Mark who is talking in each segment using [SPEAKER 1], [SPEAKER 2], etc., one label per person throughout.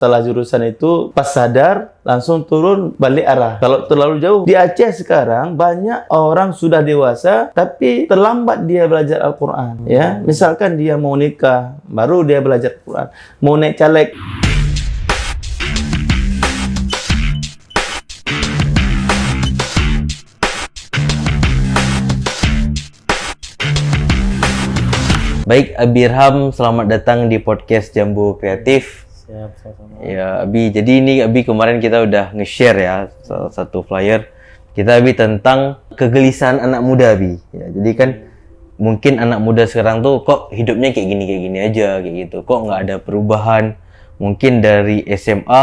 [SPEAKER 1] Salah jurusan itu pas sadar langsung turun balik arah. Kalau terlalu jauh, di Aceh sekarang banyak orang sudah dewasa tapi terlambat dia belajar Al-Quran. Ya, misalkan dia mau nikah, baru dia belajar Al-Quran. Mau naik caleg.
[SPEAKER 2] Baik, Abi Irham, selamat datang di podcast Jambu Kreatif.
[SPEAKER 1] Siap, sama.
[SPEAKER 2] Ya, Abi, jadi ini Abi kemarin kita udah nge-share ya salah satu flyer kita Abi tentang kegelisahan anak muda Abi. Ya, jadi kan mungkin anak muda sekarang tuh kok hidupnya kayak gini aja kayak gitu. Kok nggak ada perubahan? Mungkin dari SMA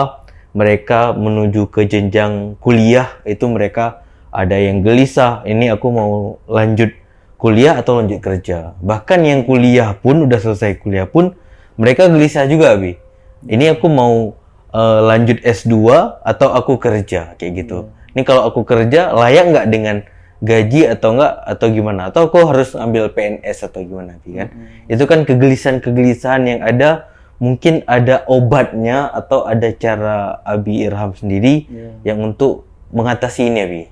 [SPEAKER 2] mereka menuju ke jenjang kuliah itu mereka ada yang gelisah. Ini aku mau lanjut kuliah atau lanjut kerja. Bahkan yang kuliah pun udah selesai kuliah pun mereka gelisah juga Abi. Ini aku mau lanjut S2 atau aku kerja kayak gitu. Ini kalau aku kerja layak nggak dengan gaji atau enggak atau gimana? Atau aku harus ambil PNS atau gimana Abi kan? Itu kan kegelisahan yang ada. Mungkin ada obatnya atau ada cara Abi Irham sendiri yang untuk mengatasi ini Abi.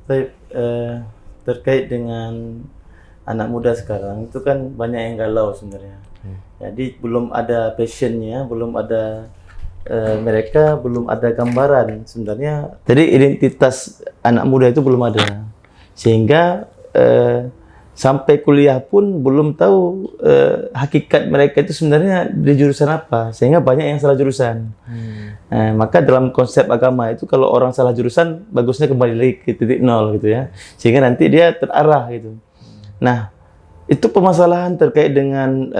[SPEAKER 1] Baik, terkait dengan anak muda sekarang itu kan banyak yang galau sebenarnya. Jadi belum ada passionnya, belum ada mereka belum ada gambaran sebenarnya. Jadi identitas anak muda itu belum ada, sehingga sampai kuliah pun belum tahu hakikat mereka itu sebenarnya di jurusan apa, sehingga banyak yang salah jurusan. Maka dalam konsep agama itu kalau orang salah jurusan bagusnya kembali lagi ke titik nol gitu ya, sehingga nanti dia terarah gitu. Nah, itu permasalahan terkait dengan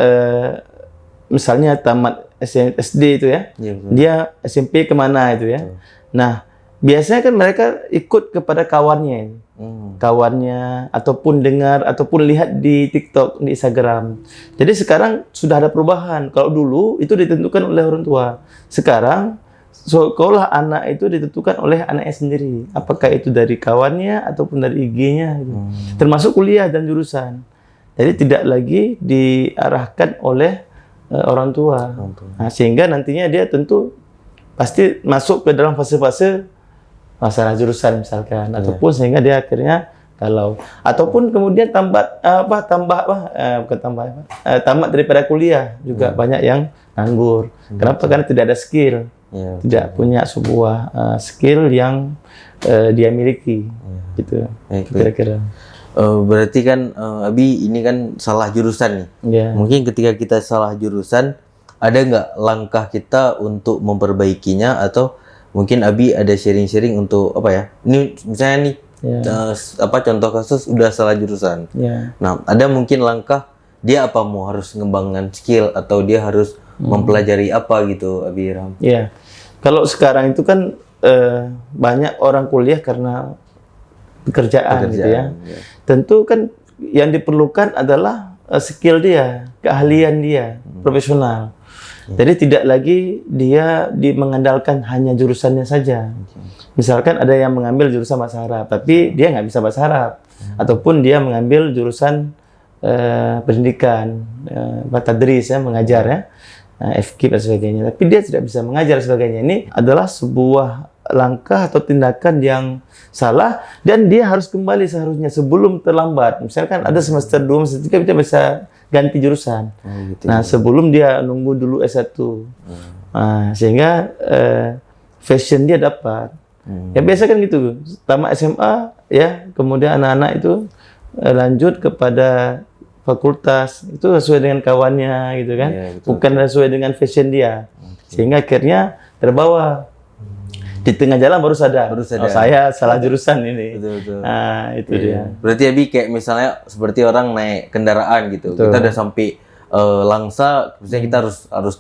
[SPEAKER 1] misalnya tamat SD itu ya, dia SMP kemana itu ya. Nah, biasanya kan mereka ikut kepada kawannya, kawannya ataupun dengar ataupun lihat di TikTok, di Instagram. Jadi sekarang sudah ada perubahan. Kalau dulu itu ditentukan oleh orang tua, sekarang sekolah anak itu ditentukan oleh anaknya sendiri. Apakah itu dari kawannya ataupun dari IG-nya, gitu. Termasuk kuliah dan jurusan. Jadi tidak lagi diarahkan oleh orang tua. Nah, sehingga nantinya dia tentu pasti masuk ke dalam fase-fase masalah jurusan misalkan, ataupun sehingga dia akhirnya galau. Ataupun kemudian tamat daripada kuliah juga banyak yang nganggur. Kenapa? Karena tidak ada skill, tidak punya sebuah skill yang dia miliki, gitu. Kira-kira.
[SPEAKER 2] Berarti kan Abi ini kan salah jurusan nih. Mungkin ketika kita salah jurusan, ada nggak langkah kita untuk memperbaikinya, atau mungkin Abi ada sharing-sharing untuk apa ya? Ini misalnya nih contoh kasus udah salah jurusan. Nah, ada mungkin langkah dia apa mau harus mengembangkan skill atau dia harus mempelajari apa gitu Abi Irham?
[SPEAKER 1] Iya. Kalau sekarang itu kan banyak orang kuliah karena pekerjaan gitu ya. Tentu kan yang diperlukan adalah skill dia, keahlian dia, profesional. Jadi tidak lagi dia mengandalkan hanya jurusannya saja. Misalkan ada yang mengambil jurusan bahasa Arab, tapi dia nggak bisa bahasa Arab. Ataupun dia mengambil jurusan pendidikan, tadris ya, mengajar ya, FKIP dan sebagainya. Tapi dia tidak bisa mengajar sebagainya. Ini adalah sebuah langkah atau tindakan yang salah, dan dia harus kembali seharusnya sebelum terlambat. Misalkan ada semester 2, semester 3 kita bisa ganti jurusan. Nah, sebelum dia nunggu dulu S1. Sehingga fashion dia dapat. Ya biasa kan gitu. Tamat SMA ya, kemudian anak-anak itu lanjut kepada fakultas itu sesuai dengan kawannya gitu kan. Bukan sesuai dengan fashion dia. Sehingga akhirnya terbawa. Di tengah jalan baru sadar. Oh, saya salah jurusan ini.
[SPEAKER 2] Betul.
[SPEAKER 1] Nah, itu dia.
[SPEAKER 2] Berarti Abi kayak misalnya seperti orang naik kendaraan gitu. Kita udah sampai Langsa, misalnya kita harus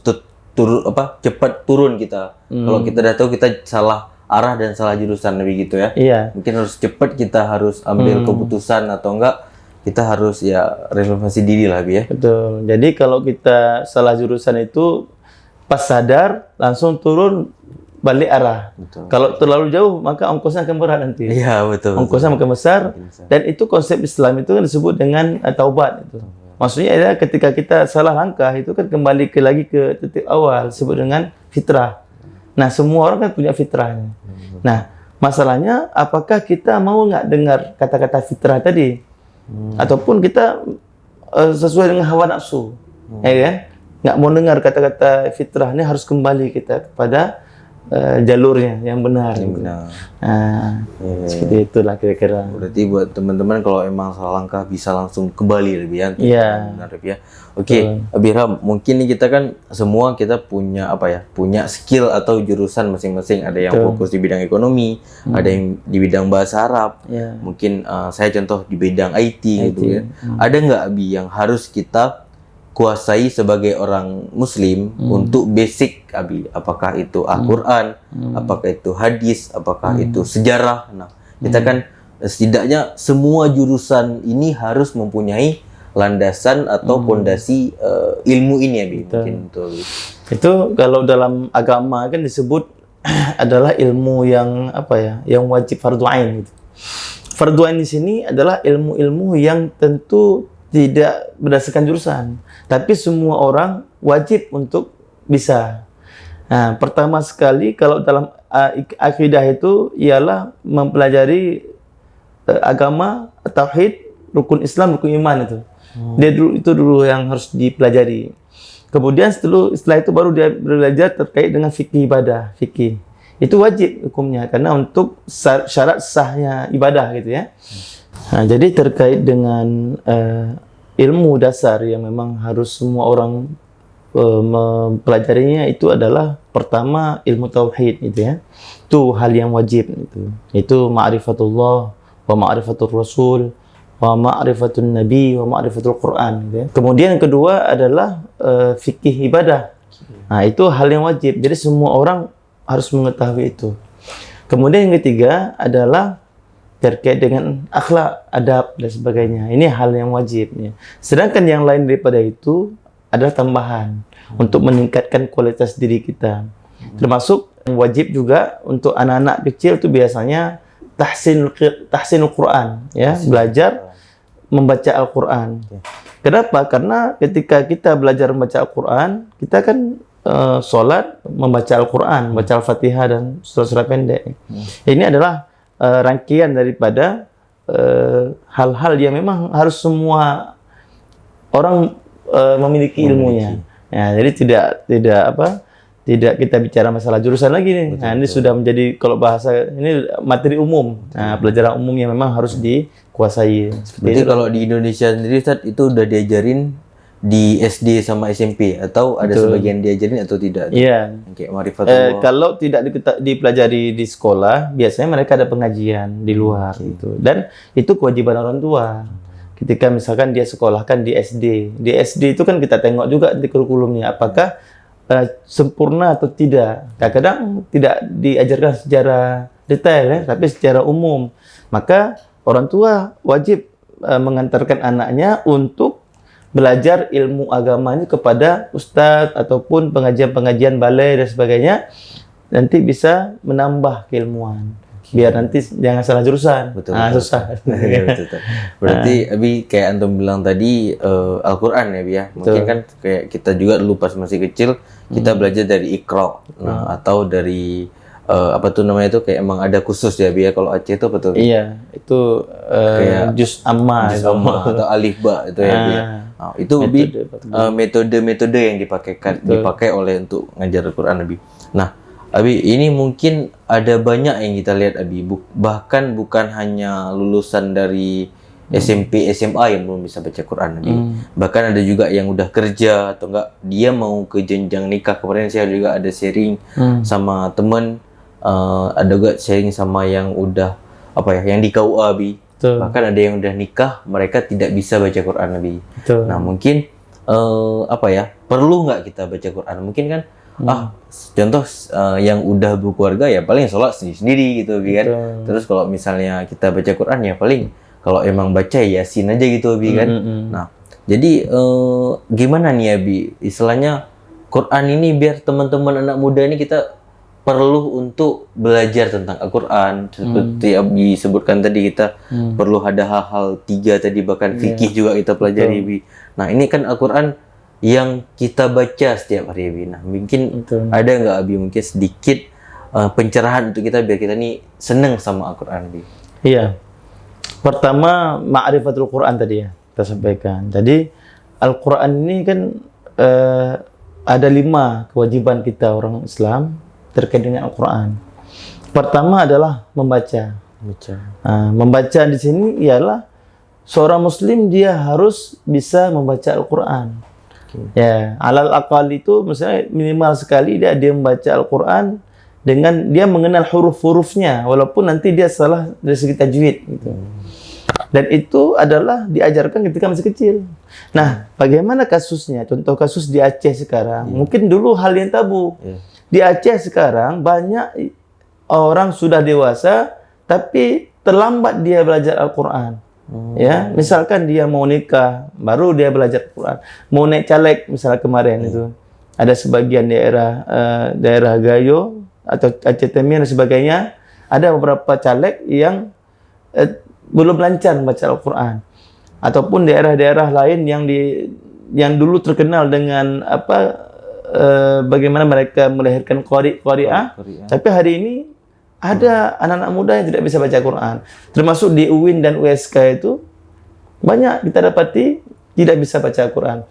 [SPEAKER 2] cepat turun kita. Kalau kita udah tahu kita salah arah dan salah jurusan lebih gitu ya.
[SPEAKER 1] Iya.
[SPEAKER 2] Mungkin harus cepat kita harus ambil keputusan, atau enggak kita harus ya renovasi diri lah Abi ya.
[SPEAKER 1] Betul. Jadi kalau kita salah jurusan itu pas sadar langsung turun balik arah. Kalau terlalu jauh maka ongkosnya akan berat nanti.
[SPEAKER 2] Iya, betul.
[SPEAKER 1] Ongkosnya makin besar, dan itu konsep Islam itu kan disebut dengan taubat itu. Maksudnya adalah ketika kita salah langkah itu kan kembali lagi ke titik awal sebut dengan fitrah. Nah, semua orang kan punya fitrahnya. Nah, masalahnya apakah kita mau nggak dengar kata-kata fitrah tadi? Ataupun kita sesuai dengan hawa nafsu, ya kan? Nggak mau dengar kata-kata fitrah ini, harus kembali kita kepada jalurnya yang benar.
[SPEAKER 2] Yang benar.
[SPEAKER 1] Nah, seperti itulah kira-kira.
[SPEAKER 2] Berarti buat teman-teman kalau emang salah langkah bisa langsung kembali lebih ya.
[SPEAKER 1] Iya.
[SPEAKER 2] Benar ya. Oke, Abira, mungkin nih kita kan semua kita punya apa ya? Punya skill atau jurusan masing-masing. Ada yang fokus di bidang ekonomi, ada yang di bidang bahasa Arab.
[SPEAKER 1] Iya.
[SPEAKER 2] Mungkin saya contoh di bidang IT gitu ya. Ada nggak Abi yang harus kita kuasai sebagai orang Muslim untuk basic Abi? Apakah itu Al-Quran, apakah itu hadis, apakah itu sejarah? Nah, kita kan setidaknya semua jurusan ini harus mempunyai landasan atau pondasi ilmu ini Abi. Mungkin betul.
[SPEAKER 1] Itu kalau dalam agama kan disebut adalah ilmu yang apa ya? Yang wajib fardhu ain gitu. Fardhu ain di sini adalah ilmu-ilmu yang tentu tidak berdasarkan jurusan, tapi semua orang wajib untuk bisa. Nah, pertama sekali kalau dalam akidah itu ialah mempelajari agama, tauhid, rukun Islam, rukun iman itu. Itu dulu yang harus dipelajari. Kemudian setelah itu baru dia belajar terkait dengan fikih ibadah, fikih. Itu wajib hukumnya karena untuk syarat sahnya ibadah gitu ya. Nah, jadi terkait dengan ilmu dasar yang memang harus semua orang mempelajarinya itu adalah pertama ilmu tauhid gitu ya. Itu hal yang wajib itu. Itu ma'rifatullah wa ma'rifatur rasul wa ma'rifatun nabi wa ma'rifatul Quran gitu ya. Kemudian yang kedua adalah fikih ibadah. Nah, itu hal yang wajib. Jadi semua orang harus mengetahui itu. Kemudian yang ketiga adalah terkait dengan akhlak, adab dan sebagainya. Ini hal yang wajib ya. Sedangkan yang lain daripada itu adalah tambahan untuk meningkatkan kualitas diri kita. Termasuk yang wajib juga untuk anak-anak kecil itu biasanya tahsinul Quran ya, belajar membaca Al-Quran. Kenapa? Karena ketika kita belajar membaca Al-Quran, kita kan sholat membaca Al-Quran, membaca Al-Fatihah dan surah-surah pendek. Ini adalah rangkaian daripada hal-hal yang memang harus semua orang memiliki ilmunya. Ya, jadi tidak kita bicara masalah jurusan lagi nih. Betul, ini sudah menjadi kalau bahasa ini materi umum. Nah, pelajaran umum yang memang harus dikuasai.
[SPEAKER 2] Berarti kalau di Indonesia sendiri Ustaz, itu udah diajarin di SD sama SMP atau ada sebagian diajarin atau tidak?
[SPEAKER 1] Iya.
[SPEAKER 2] Kayak Ma'rifatullah.
[SPEAKER 1] Kalau tidak dipelajari di sekolah, biasanya mereka ada pengajian di luar gitu. Dan itu kewajiban orang tua. Ketika misalkan dia sekolahkan di SD. Di SD itu kan kita tengok juga di kurikulumnya apakah sempurna atau tidak. Kadang-kadang tidak diajarkan secara detail ya, tapi secara umum. Maka orang tua wajib mengantarkan anaknya untuk belajar ilmu agama ini kepada ustadz ataupun pengajian-pengajian balai dan sebagainya, nanti bisa menambah keilmuan biar nanti jangan salah jurusan.
[SPEAKER 2] Betul,
[SPEAKER 1] susah.
[SPEAKER 2] Betul. Berarti Abi kayak antum bilang tadi Al-Quran ya Abi ya. Mungkin kan kayak kita juga dulu pas masih kecil kita belajar dari Iqra, atau dari apa tuh namanya itu kayak emang ada khusus ya Abi ya. Kalau Aceh itu betul.
[SPEAKER 1] Iya, itu kayak juz amma
[SPEAKER 2] atau alif ba itu ya Abi ya. Nah, itu metode-metode yang dipakai oleh untuk ngajar Al-Quran Abi. Nah, Abi, ini mungkin ada banyak yang kita lihat Abi, bahkan bukan hanya lulusan dari SMP, SMA yang belum bisa baca Quran Abi. Bahkan ada juga yang udah kerja atau enggak dia mau ke jenjang nikah. Kemarin saya juga ada sharing sama temen, ada juga sharing sama yang udah apa ya, yang di KUA Abi. Bahkan ada yang udah nikah, mereka tidak bisa baca Quran Abi. Nah, mungkin apa ya, perlu nggak kita baca Quran? Mungkin kan contoh yang udah berkeluarga ya paling sholat sendiri gitu Abi kan. Terus kalau misalnya kita baca Quran ya paling kalau emang baca ya Yasin aja gitu Abi kan. Nah, jadi gimana nih Abi istilahnya Quran ini biar teman-teman anak muda ini kita perlu untuk belajar tentang Al-Quran seperti Abi sebutkan tadi, kita perlu ada hal-hal 3 tadi, bahkan fikih juga kita pelajari Abi. Nah ini kan Al-Quran yang kita baca setiap hari Abi. Nah mungkin ada nggak Abi mungkin sedikit pencerahan untuk kita biar kita nih seneng sama Al-Quran Abi?
[SPEAKER 1] Iya. Pertama ma'rifatul Quran tadi ya kita sampaikan. Jadi Al-Quran ini kan ada 5 kewajiban kita orang Islam terkait dengan Al-Quran. Pertama adalah membaca. Membaca di sini ialah seorang Muslim dia harus bisa membaca Al-Quran. Ya, alal aqal itu misalnya minimal sekali dia membaca Al-Quran dengan dia mengenal huruf-hurufnya, walaupun nanti dia salah dari segi tajwid gitu. Dan itu adalah diajarkan ketika masih kecil. Nah, bagaimana kasusnya? Contoh kasus di Aceh sekarang, mungkin dulu hal yang tabu. Di Aceh sekarang banyak orang sudah dewasa tapi terlambat dia belajar Al-Quran. Ya, misalkan dia mau nikah, baru dia belajar Al-Quran. Mau naik caleg misalnya kemarin itu. Ada sebagian daerah Gayo atau Aceh Temian dan sebagainya, ada beberapa caleg yang belum lancar membaca Al-Quran. Ataupun daerah-daerah lain yang dulu terkenal dengan bagaimana mereka melahirkan qari'ah, tapi hari ini ada anak-anak muda yang tidak bisa baca Quran. Termasuk di UIN dan USK itu banyak kita dapati tidak bisa baca Quran.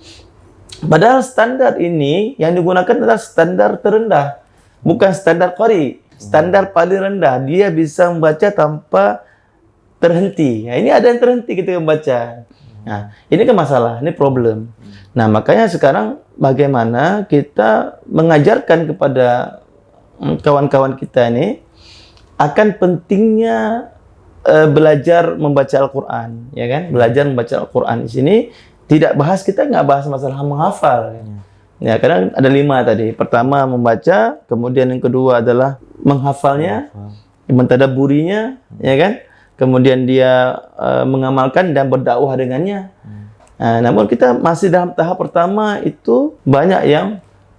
[SPEAKER 1] Padahal standar ini yang digunakan adalah standar terendah, bukan standar qari. Standar paling rendah, dia bisa membaca tanpa terhenti. Nah, ini ada yang terhenti ketika membaca. Nah, ini kan masalah, ini problem. Nah, makanya sekarang bagaimana kita mengajarkan kepada kawan-kawan kita ini akan pentingnya belajar membaca Al-Quran, ya kan? Belajar membaca Al-Quran di sini tidak bahas, kita nggak bahas masalah menghafal. Ya, karena ada 5 tadi. Pertama membaca, kemudian yang kedua adalah menghafalnya, mentadabburinya, ya kan? Kemudian dia mengamalkan dan berdakwah dengannya. Namun kita masih dalam tahap pertama itu banyak yang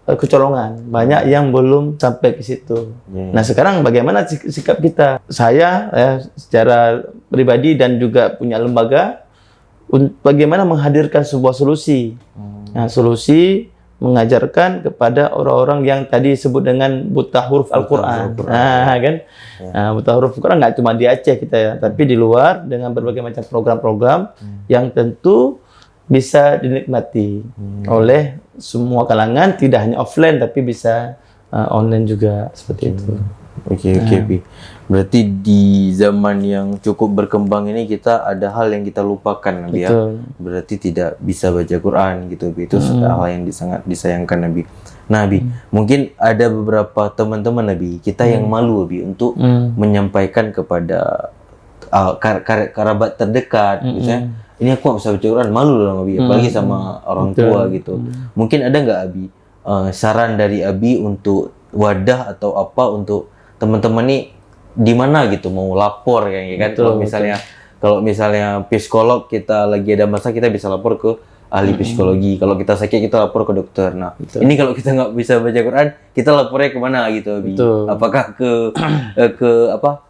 [SPEAKER 1] kecolongan, banyak yang belum sampai ke situ. Nah sekarang bagaimana sikap kita? Saya secara pribadi dan juga punya lembaga, bagaimana menghadirkan sebuah solusi. Nah, solusi mengajarkan kepada orang-orang yang tadi disebut dengan buta huruf Al-Quran. Nah, kan? Buta huruf Al-Quran nggak cuma di Aceh kita ya, tapi di luar dengan berbagai macam program-program yang tentu bisa dinikmati oleh semua kalangan, tidak hanya offline tapi bisa online juga seperti itu.
[SPEAKER 2] Oke. Berarti di zaman yang cukup berkembang ini kita ada hal yang kita lupakan Nabi ya. Berarti tidak bisa baca Quran gitu Nabi. Itu hal yang sangat disayangkan Nabi. Nah Nabi, mungkin ada beberapa teman-teman Nabi kita yang malu Nabi untuk menyampaikan kepada kerabat terdekat misalnya, ini aku nggak bisa baca Quran, malu loh Abi, apalagi sama orang tua gitu. Mungkin ada nggak Abi saran dari Abi untuk wadah atau apa untuk teman-teman nih di mana gitu mau lapor kayak kan? Kalau misalnya psikolog kita lagi ada masalah, kita bisa lapor ke ahli psikologi. Kalau kita sakit kita lapor ke dokter. Nah ini kalau kita nggak bisa baca Quran, kita lapornya kemana gitu Abi? Apakah ke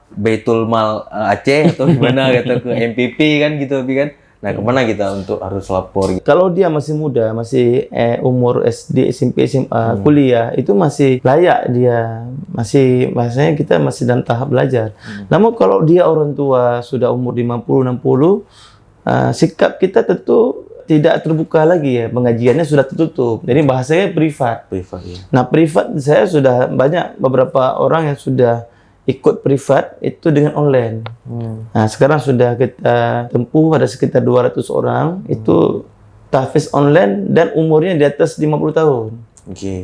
[SPEAKER 2] Baitul Mal Aceh atau gimana gitu, ke MPP kan gitu Abi kan? Nah, kemana kita untuk harus lapor gitu?
[SPEAKER 1] Kalau dia masih muda, masih umur SD, SMP, SMA, kuliah, itu masih layak dia. Maksudnya kita masih dalam tahap belajar. Namun kalau dia orang tua sudah umur 50, 60, sikap kita tentu tidak terbuka lagi ya. Pengajiannya sudah tertutup. Jadi bahasanya privat.
[SPEAKER 2] Ya.
[SPEAKER 1] Nah, privat saya sudah banyak beberapa orang yang sudah ikut privat itu dengan online. Nah, sekarang sudah kita tempuh ada sekitar 200 orang itu tahfiz online dan umurnya di atas 50 tahun.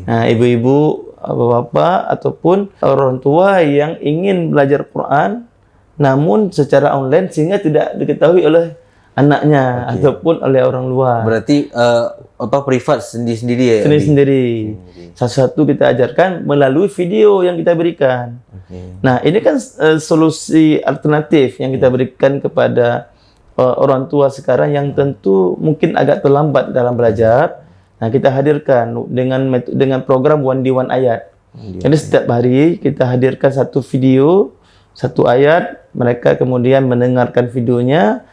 [SPEAKER 1] Nah, ibu-ibu, bapak-bapak ataupun orang tua yang ingin belajar Quran namun secara online sehingga tidak diketahui oleh anaknya ataupun oleh orang luar.
[SPEAKER 2] Berarti privat sendiri-sendiri ya?
[SPEAKER 1] Sendiri-sendiri. Satu-satu kita ajarkan melalui video yang kita berikan. Nah, ini kan solusi alternatif yang kita berikan kepada orang tua sekarang yang tentu mungkin agak terlambat dalam belajar. Nah, kita hadirkan dengan program One Day One Ayat. Jadi setiap hari kita hadirkan satu video, satu ayat, mereka kemudian mendengarkan videonya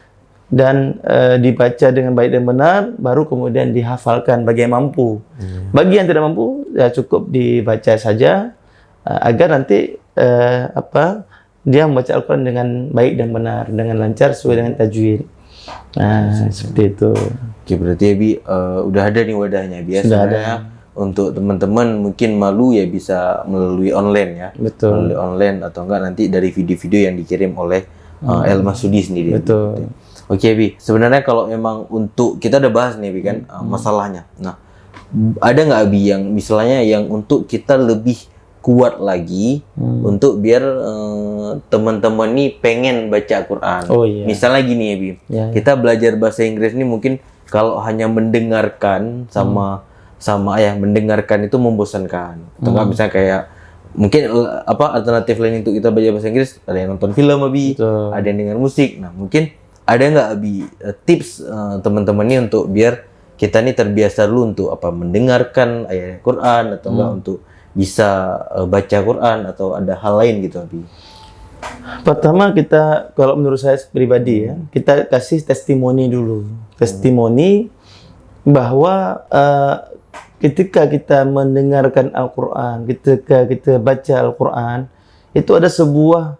[SPEAKER 1] dan dibaca dengan baik dan benar, baru kemudian dihafalkan bagi yang mampu. Bagi yang tidak mampu, ya cukup dibaca saja agar nanti dia membaca Al-Quran dengan baik dan benar, dengan lancar sesuai dengan tajwid. Nah, seperti itu.
[SPEAKER 2] Oke, berarti Abi udah ada nih wadahnya.
[SPEAKER 1] Sudah ada.
[SPEAKER 2] Untuk teman-teman mungkin malu ya bisa melalui online ya.
[SPEAKER 1] Betul.
[SPEAKER 2] Melalui online atau enggak nanti dari video-video yang dikirim oleh El Masudi sendiri.
[SPEAKER 1] Betul.
[SPEAKER 2] Oke, Bi. Sebenarnya kalau memang untuk kita udah bahas nih, Bi kan masalahnya. Nah, ada nggak Bi yang misalnya yang untuk kita lebih kuat lagi untuk biar teman-teman nih pengen baca Quran.
[SPEAKER 1] Oh iya.
[SPEAKER 2] Misalnya gini ya, Bi.
[SPEAKER 1] Ya.
[SPEAKER 2] Kita belajar bahasa Inggris nih mungkin kalau hanya mendengarkan sama mendengarkan itu membosankan. Atau enggak misalnya kayak mungkin alternatif lain untuk kita belajar bahasa Inggris, ada yang nonton film Abi,
[SPEAKER 1] Betul.
[SPEAKER 2] ada yang dengar musik. Nah, mungkin ada nggak Abi tips teman-teman nih untuk biar kita nih terbiasa dulu untuk mendengarkan ayat Quran atau enggak untuk bisa baca Quran atau ada hal lain gitu Abi?
[SPEAKER 1] Pertama kita, kalau menurut saya pribadi ya, kita kasih testimoni dulu. Testimoni bahwa ketika kita mendengarkan Al-Quran, ketika kita baca Al-Quran, itu ada sebuah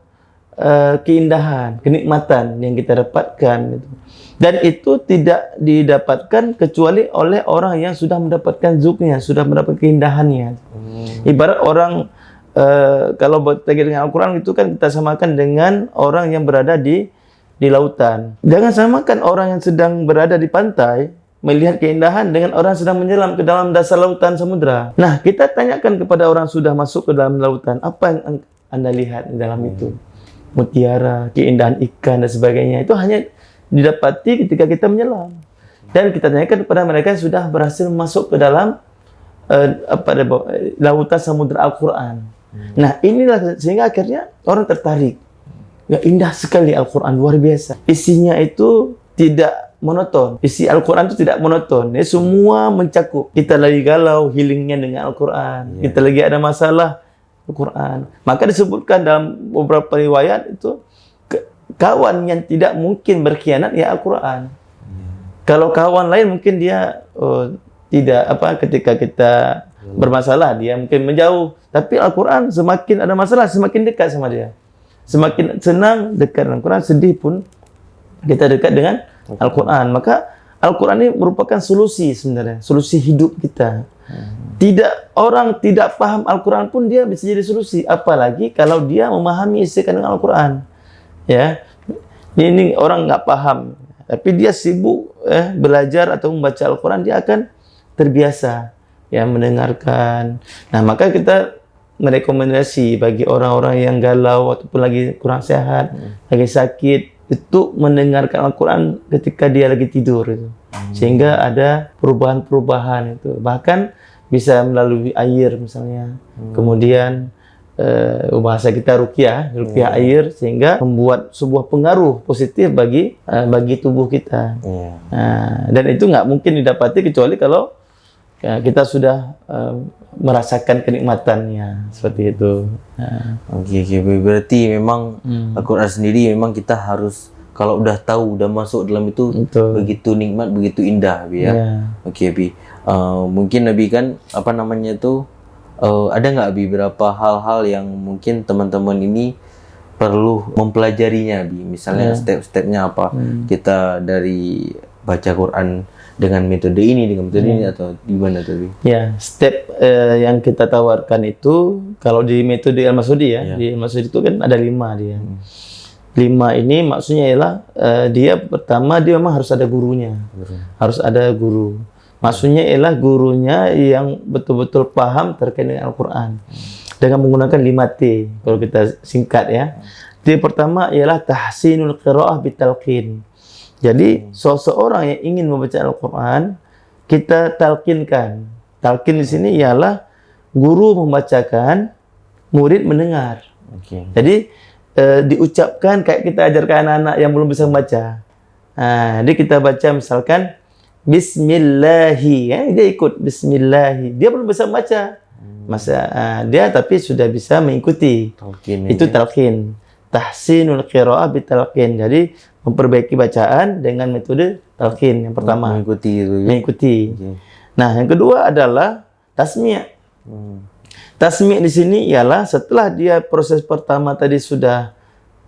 [SPEAKER 1] keindahan, kenikmatan yang kita dapatkan. Dan itu tidak didapatkan kecuali oleh orang yang sudah mendapatkan zuknya, sudah mendapat keindahannya. Ibarat orang, kalau bertanya dengan Al-Quran itu kan kita samakan dengan orang yang berada di lautan. Jangan samakan orang yang sedang berada di pantai melihat keindahan dengan orang sedang menyelam ke dalam dasar lautan samudra. Nah, kita tanyakan kepada orang sudah masuk ke dalam lautan, apa yang Anda lihat di dalam itu? Mutiara, keindahan ikan dan sebagainya. Itu hanya didapati ketika kita menyelam. Dan kita tanyakan kepada mereka yang sudah berhasil masuk ke dalam lautan samudra Al-Quran. Nah, inilah sehingga akhirnya orang tertarik. Ya, indah sekali Al-Quran, luar biasa. Isinya itu tidak monoton. Isi Al-Quran itu tidak monoton. Ya, semua mencakup. Kita lagi galau, healingnya dengan Al-Quran. Kita lagi ada masalah, Al-Quran. Maka disebutkan dalam beberapa riwayat itu, kawan yang tidak mungkin berkhianat ya Al-Quran. Kalau kawan lain mungkin dia tidak ketika kita bermasalah dia mungkin menjauh. Tapi Al-Quran semakin ada masalah semakin dekat sama dia. Semakin senang dekat dengan Al-Quran, sedih pun kita dekat dengan Al-Quran. Maka Al-Quran ini merupakan solusi sebenarnya, solusi hidup kita. Orang tidak paham Al-Quran pun dia bisa jadi solusi. Apalagi kalau dia memahami isi kandungan Al-Quran. Ya, ini orang nggak paham, tapi dia sibuk belajar atau membaca Al-Quran, dia akan terbiasa ya mendengarkan. Nah, maka kita merekomendasi bagi orang-orang yang galau ataupun lagi kurang sehat, lagi sakit, itu mendengarkan Al-Quran ketika dia lagi tidur itu. Sehingga ada perubahan-perubahan itu. Bahkan bisa melalui air misalnya. Kemudian bahasa kita ruqyah air, sehingga membuat sebuah pengaruh positif bagi tubuh kita. Nah, dan itu nggak mungkin didapati kecuali kalau kita sudah merasakan kenikmatannya seperti itu.
[SPEAKER 2] Oke, berarti memang Al-Quran sendiri memang kita harus kalau udah tahu, udah masuk dalam itu begitu nikmat, begitu indah, Bi ya. Oke, Bi. Mungkin Nabi kan ada nggak Bi beberapa hal-hal yang mungkin teman-teman ini perlu mempelajarinya Bi? Misalnya step-stepnya apa? Kita dari baca Quran dengan metode ini, atau gimana tuh Bi? Ya,
[SPEAKER 1] step yang kita tawarkan itu kalau di metode Al-Masudi ya, di Al-Masudi itu kan ada 5 dia. 5 ini maksudnya ialah dia pertama dia memang harus ada gurunya. Harus ada guru. Maksudnya ialah gurunya yang betul-betul paham terkait dengan Al-Quran. Dengan menggunakan 5T, kalau kita singkat ya. T pertama ialah tahsinul qiraah bitalqin. Jadi, seseorang yang ingin membaca Al-Quran, kita talqinkan. Talqin di sini ialah guru membacakan, murid mendengar. Jadi, diucapkan kayak kita ajarkan anak-anak yang belum bisa membaca. Jadi kita baca misalkan Bismillahi, dia ikut Bismillahi. Dia belum bisa membaca. Dia tapi sudah bisa mengikuti.
[SPEAKER 2] Talqin
[SPEAKER 1] Itu talqin. Tahsinul qiraah bitalqin. Jadi memperbaiki bacaan dengan metode talqin yang pertama.
[SPEAKER 2] mengikuti itu ya.
[SPEAKER 1] Mengikuti.
[SPEAKER 2] Oke.
[SPEAKER 1] Nah, yang kedua adalah tasmi'. Tasmi' di sini ialah setelah dia proses pertama tadi sudah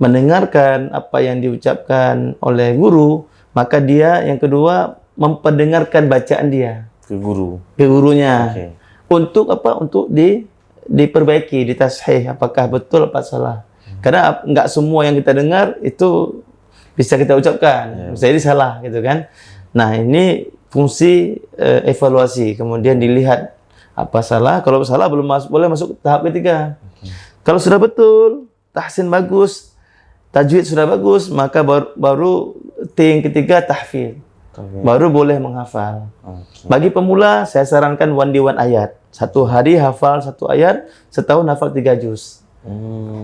[SPEAKER 1] mendengarkan apa yang diucapkan oleh guru, maka dia yang kedua memperdengarkan bacaan dia
[SPEAKER 2] Ke guru.
[SPEAKER 1] ke gurunya.
[SPEAKER 2] Oke.
[SPEAKER 1] Untuk apa? Untuk diperbaiki, ditashih apakah betul apa salah. Karena nggak semua yang kita dengar itu bisa kita ucapkan. Bisa jadi salah gitu kan. Nah, ini fungsi evaluasi, kemudian dilihat apa salah. Kalau salah belum boleh masuk tahap ketiga. Kalau sudah betul, tahsin bagus, tajwid sudah bagus, maka baru T yang ketiga tahfidz. Baru boleh menghafal. Bagi pemula, saya sarankan one day one ayat. Satu hari hafal 1 ayat, setahun hafal 3 juz.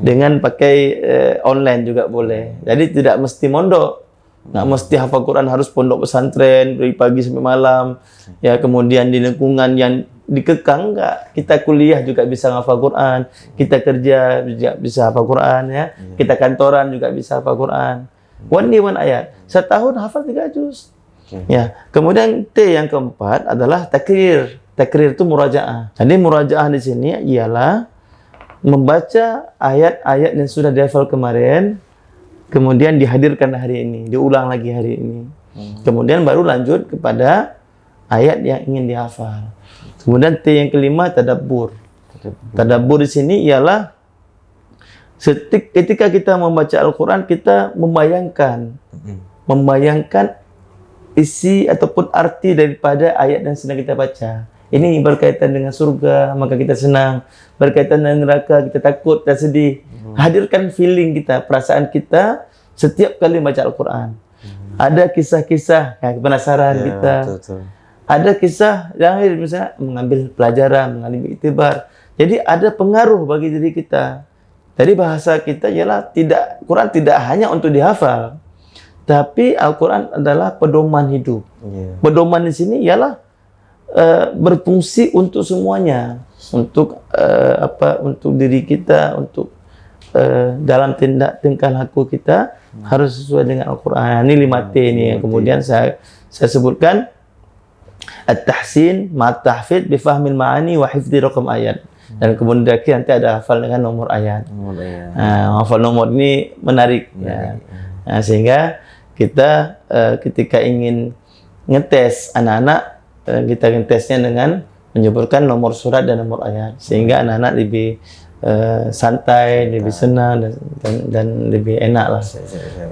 [SPEAKER 1] Dengan pakai online juga boleh. Jadi tidak mesti mondok. Nggak mesti hafal Quran harus pondok pesantren dari pagi sampai malam. Ya, kemudian di lingkungan yang dikekang enggak. Kita kuliah juga bisa hafal Quran. Kita kerja juga bisa hafal Quran ya. Kita kantoran juga bisa hafal Quran. One day one ayat. Setahun hafal 3 juz. Ya, kemudian T yang keempat adalah takrir. Takrir itu murajaah. Jadi murajaah di sini ialah membaca ayat-ayat yang sudah dihafal kemarin, kemudian dihadirkan hari ini, diulang lagi hari ini. Kemudian baru lanjut kepada ayat yang ingin dihafal. Kemudian T yang kelima tadabbur. Tadabbur di sini ialah ketika kita membaca Al-Quran, kita membayangkan isi ataupun arti daripada ayat yang sedang kita baca. Ini berkaitan dengan surga, maka kita senang. Berkaitan dengan neraka, kita takut dan sedih. Hadirkan feeling kita, perasaan kita setiap kali baca Al-Quran. Ada kisah-kisah yang penasaran kita.
[SPEAKER 2] Betul.
[SPEAKER 1] Ada kisah yang misalnya mengambil pelajaran, mengambil iktibar. Jadi ada pengaruh bagi diri kita. Jadi bahasa kita ialah Quran tidak hanya untuk dihafal, tapi Al-Quran adalah pedoman hidup. Pedoman di sini ialah berfungsi untuk semuanya, untuk untuk diri kita, untuk dalam tingkah laku kita harus sesuai dengan Al-Quran. Ini 5T ini yang kemudian saya sebutkan. At-tahsin, ma'at-tahfidz, bifahmil ma'ani wa hifdzi raqam ayat. Dan kemudian nanti ada hafal dengan nomor ayat. Hafal nomor ini menarik. Ya. Nah, sehingga kita ketika ingin ngetes anak-anak, kita ngetesnya dengan menyebutkan nomor surat dan nomor ayat, sehingga anak-anak lebih santai, lebih senang dan lebih enak lah.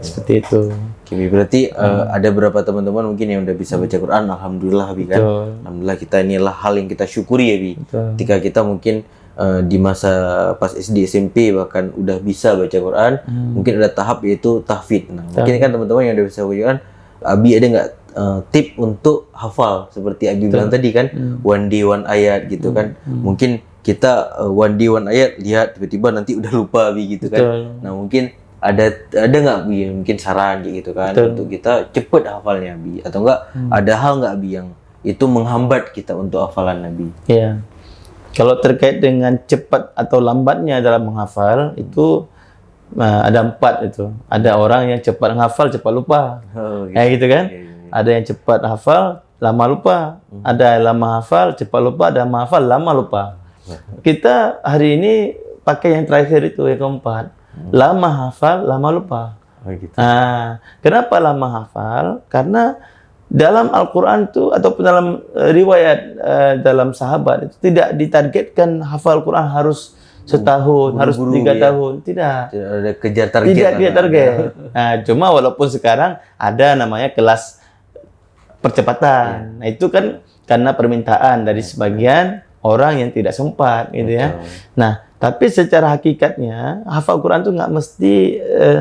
[SPEAKER 1] Seperti itu.
[SPEAKER 2] Oke, berarti ada beberapa teman-teman mungkin yang udah bisa baca Quran, alhamdulillah Bi kan. Alhamdulillah, kita inilah hal yang kita syukuri ya Bi. Ketika kita mungkin di masa pas SD SMP bahkan udah bisa baca Quran, mungkin ada tahap yaitu tahfidz. Nah, mungkin kan teman-teman yang udah bisa baca Quran, Abi ada nggak tip untuk hafal seperti Abi bilang tadi kan, one day one ayat gitu kan. Mungkin kita one day one ayat lihat tiba-tiba nanti udah lupa Abi gitu kan. Nah, mungkin ada nggak Bi mungkin saran gitu kan untuk kita cepet hafalnya Bi, atau enggak ada hal nggak Bi yang itu menghambat kita untuk hafalan Nabi?
[SPEAKER 1] Iya. Kalau terkait dengan cepat atau lambatnya dalam menghafal, itu ada 4 itu. Ada orang yang cepat menghafal, cepat lupa. Gitu kan? Ada yang cepat hafal, lama lupa. Ada yang lama hafal, cepat lupa. Ada yang hafal, lama lupa. Kita hari ini pakai yang terakhir itu, yang keempat. Lama hafal, lama lupa. Nah, kenapa lama hafal? Karena dalam Al-Quran itu ataupun dalam riwayat dalam sahabat itu tidak ditargetkan hafal Quran harus setahun, harus 3 tahun. Tidak
[SPEAKER 2] ada kejar target.
[SPEAKER 1] Tidak target. Nah, cuma walaupun sekarang ada namanya kelas percepatan. Nah, itu kan karena permintaan dari sebagian orang yang tidak sempat gitu ya. Nah, tapi secara hakikatnya hafal Quran itu nggak mesti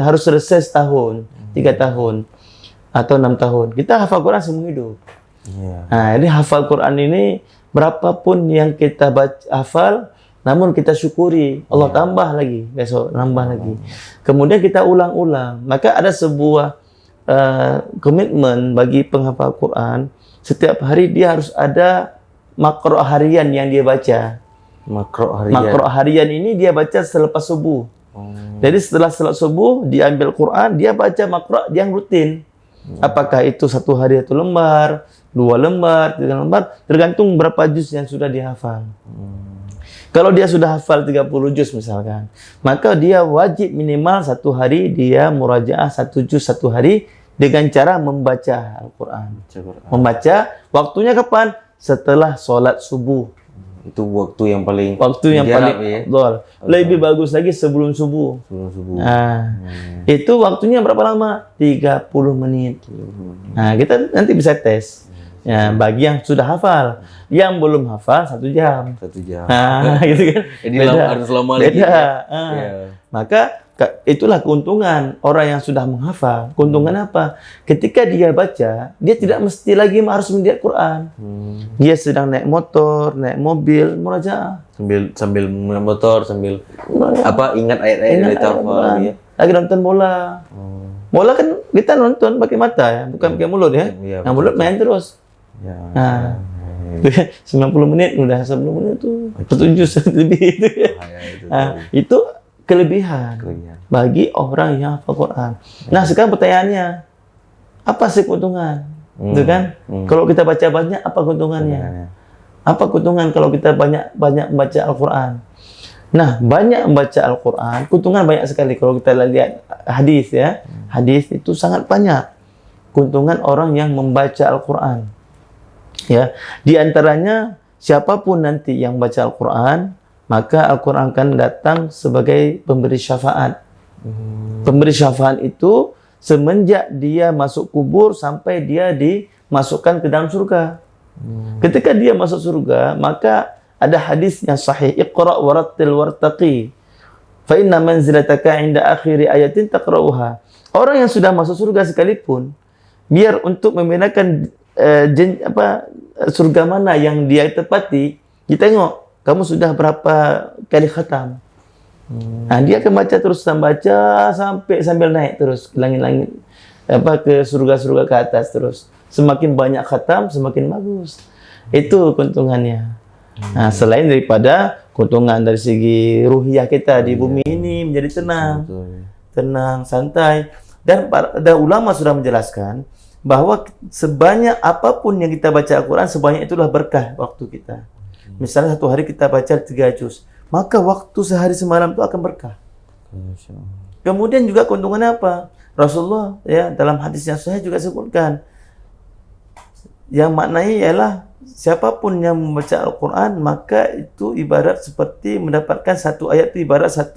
[SPEAKER 1] harus selesai setahun, 3 tahun atau 6 tahun. Kita hafal Quran seumur hidup. Nah, jadi hafal Quran ini berapapun yang kita hafal, namun kita syukuri, Allah tambah lagi, besok nambah lagi. Kemudian kita ulang-ulang. Maka ada sebuah komitmen bagi penghafal Quran. Setiap hari dia harus ada makro harian yang dia baca. Makro harian ini dia baca selepas subuh. Jadi setelah salat subuh dia ambil Quran, dia baca makro yang rutin. Apakah itu 1 hari 1 lembar, 2 lembar, 3 lembar, tergantung berapa juz yang sudah dihafal. Kalau dia sudah hafal 30 juz misalkan, maka dia wajib minimal 1 hari dia murajaah 1 juz 1 hari dengan cara membaca Al-Quran. Membaca, waktunya kapan? Setelah solat subuh.
[SPEAKER 2] Itu waktu yang paling
[SPEAKER 1] ya? Lebih bagus lagi sebelum subuh. Nah, itu waktunya berapa lama? 30 menit. Nah, kita nanti bisa tes. Ya, bagi yang sudah hafal, yang belum hafal 1 jam.
[SPEAKER 2] 1 jam.
[SPEAKER 1] Nah, gitu kan.
[SPEAKER 2] Jadi harus lama lagi.
[SPEAKER 1] Beda. Maka itulah keuntungan orang yang sudah menghafal. Keuntungan apa? Ketika dia baca, dia tidak mesti lagi harus melihat Quran. Dia sedang naik motor, naik mobil, murajaah.
[SPEAKER 2] Sambil naik motor, sambil ingat ayat-ayat yang dihafal ya.
[SPEAKER 1] Lagi nonton bola. Bola kan kita nonton pakai mata ya, bukan pakai mulut ya. Nah, mulut main terus. Nah, 90 menit udah 10 menit tuh. 7 lebih itu. Nah, itu kelebihan bagi orang yang hafal Quran. Nah, sekarang pertanyaannya, apa sih keuntungan? Itu kan? Kalau kita baca banyak, apa keuntungannya? Apa keuntungan kalau kita banyak membaca Al-Quran? Nah, banyak membaca Al-Quran, keuntungan banyak sekali. Kalau kita lihat hadis ya, hadis itu sangat banyak keuntungan orang yang membaca Al-Quran. Ya, di antaranya siapapun nanti yang baca Al-Quran, maka Al-Quran akan datang sebagai pemberi syafaat. Pemberi syafaat itu semenjak dia masuk kubur sampai dia dimasukkan ke dalam surga. Ketika dia masuk surga, maka ada hadis yang sahih, Iqra' warattil wartaqi fa inna manzilataka 'inda akhiri ayatin taqra'uha. Orang yang sudah masuk surga sekalipun, biar untuk membedakan surga mana yang dia tepati, kita tengok kamu sudah berapa kali khatam. Nah, dia akan baca terus sambil naik terus ke langit-langit, ke surga-surga ke atas terus. Semakin banyak khatam, semakin bagus. Itu keuntungannya. Nah, selain daripada keuntungan dari segi ruhiyah kita di bumi ini menjadi tenang, santai. Dan para ulama sudah menjelaskan bahwa sebanyak apapun yang kita baca Al-Quran, sebanyak itulah berkah waktu kita. Misalnya 1 hari kita baca 3 juz, maka waktu sehari semalam itu akan berkah. Kemudian juga keuntungannya apa? Rasulullah ya dalam hadis yang sahih juga sebutkan, yang maknanya ialah siapapun yang membaca Al-Quran, maka itu ibarat seperti mendapatkan 1 ayat itu ibarat 1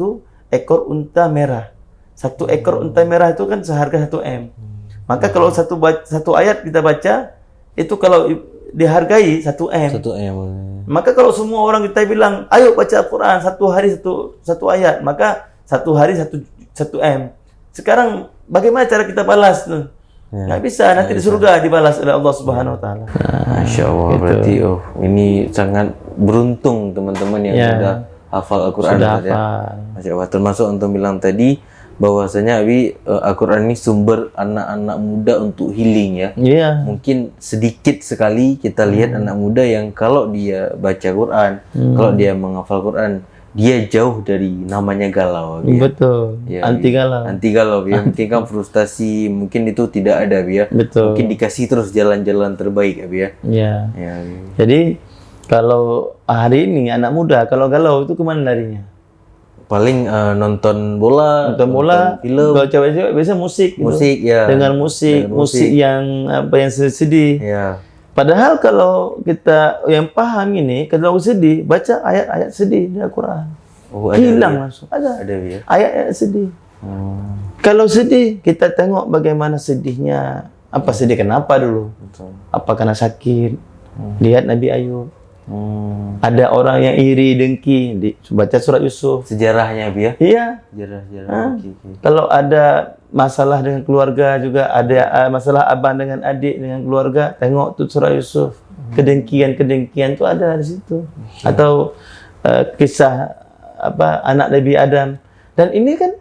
[SPEAKER 1] ekor unta merah. 1 ekor unta merah itu kan seharga 1 M. Maka kalau satu ayat kita baca, itu kalau dihargai 1 M.
[SPEAKER 2] 1 M.
[SPEAKER 1] Maka kalau semua orang kita bilang, ayo baca Al-Quran 1 hari 1 ayat, maka 1 hari 1 M. Sekarang bagaimana cara kita balas tuh? Nggak bisa, nanti di surga dibalas oleh Allah Subhanahu Wa Taala.
[SPEAKER 2] Masya Allah, gitu. Berarti ini sangat beruntung teman-teman yang sudah hafal Al-Quran. Masya Allah, termasuk untuk bilang tadi bahwasanya Al-Quran ini sumber anak-anak muda untuk healing ya. Mungkin sedikit sekali kita lihat anak muda yang kalau dia baca Quran, kalau dia menghafal Quran, dia jauh dari namanya galau.
[SPEAKER 1] Betul. Anti galau.
[SPEAKER 2] Anti galau. Mungkin kan frustasi, mungkin itu tidak ada
[SPEAKER 1] Betul.
[SPEAKER 2] Mungkin dikasih terus jalan-jalan terbaik
[SPEAKER 1] ya. Jadi kalau hari ini anak muda kalau galau itu kemana larinya?
[SPEAKER 2] Paling nonton bola, film.
[SPEAKER 1] Kalau cewek-cewek biasa musik
[SPEAKER 2] ya.
[SPEAKER 1] Dengan musik yang yang sedih.
[SPEAKER 2] Ya.
[SPEAKER 1] Padahal kalau kita yang paham ini, kalau sedih, baca ayat-ayat sedih di Al-Quran. Hilang langsung. Ada ayat-ayat sedih. Kalau sedih, kita tengok bagaimana sedihnya. Apa sedih kenapa dulu? Apa karena sakit? Lihat Nabi Ayub. Ada orang yang iri, dengki, baca surat Yusuf.
[SPEAKER 2] Sejarahnya
[SPEAKER 1] Iya.
[SPEAKER 2] Sejarah.
[SPEAKER 1] Kalau ada masalah dengan keluarga juga, ada masalah abang dengan adik dengan keluarga, tengok tuh surat Yusuf. Kedengkian itu ada di situ. Atau kisah anak Nabi Adam. Dan ini kan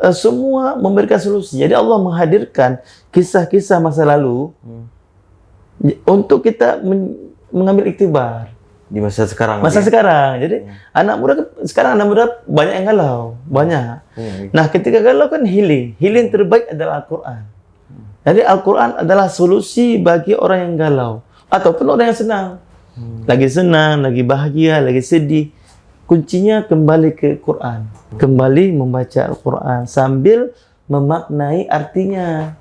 [SPEAKER 1] semua memberikan solusi. Jadi Allah menghadirkan kisah-kisah masa lalu untuk kita mengambil iktibar.
[SPEAKER 2] di masa sekarang.
[SPEAKER 1] Masa
[SPEAKER 2] ya?
[SPEAKER 1] sekarang. Jadi anak muda sekarang banyak yang galau, banyak. Nah, ketika galau kan healing terbaik adalah Al-Qur'an. Jadi Al-Qur'an adalah solusi bagi orang yang galau ataupun orang yang senang. Lagi senang, lagi bahagia, lagi sedih. Kuncinya kembali ke Quran. Kembali membaca Al-Qur'an sambil memaknai artinya.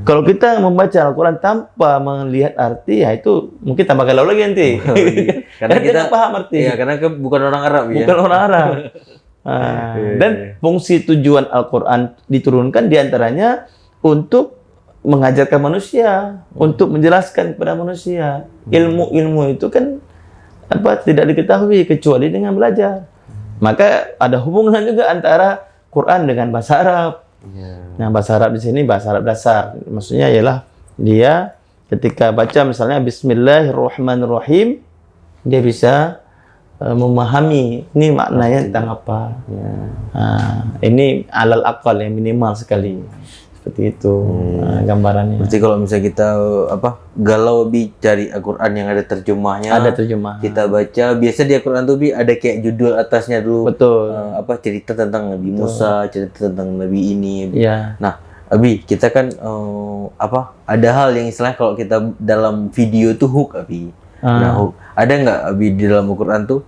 [SPEAKER 1] Kalau kita membaca Al-Quran tanpa melihat arti, ya itu mungkin tambah galau lagi nanti.
[SPEAKER 2] Karena kita
[SPEAKER 1] nggak paham arti.
[SPEAKER 2] Iya, karena bukan orang Arab ya.
[SPEAKER 1] Bukan orang Arab. Dan fungsi tujuan Al-Quran diturunkan diantaranya untuk mengajarkan manusia, untuk menjelaskan kepada manusia. Ilmu-ilmu itu kan tidak diketahui kecuali dengan belajar. Maka ada hubungan juga antara Quran dengan bahasa Arab. Nah, bahasa Arab di sini bahasa Arab dasar. Maksudnya ialah dia ketika baca misalnya Bismillahirrahmanirrahim, dia bisa memahami ini maknanya tentang apa. Ini alal aqal yang minimal sekali. Seperti itu gambarannya.
[SPEAKER 2] Berarti kalau misalnya kita galau cari Al-Quran yang ada terjemahnya.
[SPEAKER 1] Ada terjemah.
[SPEAKER 2] Kita baca, biasa di Al-Quran tuh ada kayak judul atasnya dulu.
[SPEAKER 1] Betul.
[SPEAKER 2] Cerita tentang Nabi Musa, cerita tentang Nabi ini.
[SPEAKER 1] Iya.
[SPEAKER 2] Nah, Abi, kita kan ada hal yang istilahnya kalau kita dalam video tuh hook, Abi. Nah, hook. Ada nggak Abi di dalam Al-Quran tuh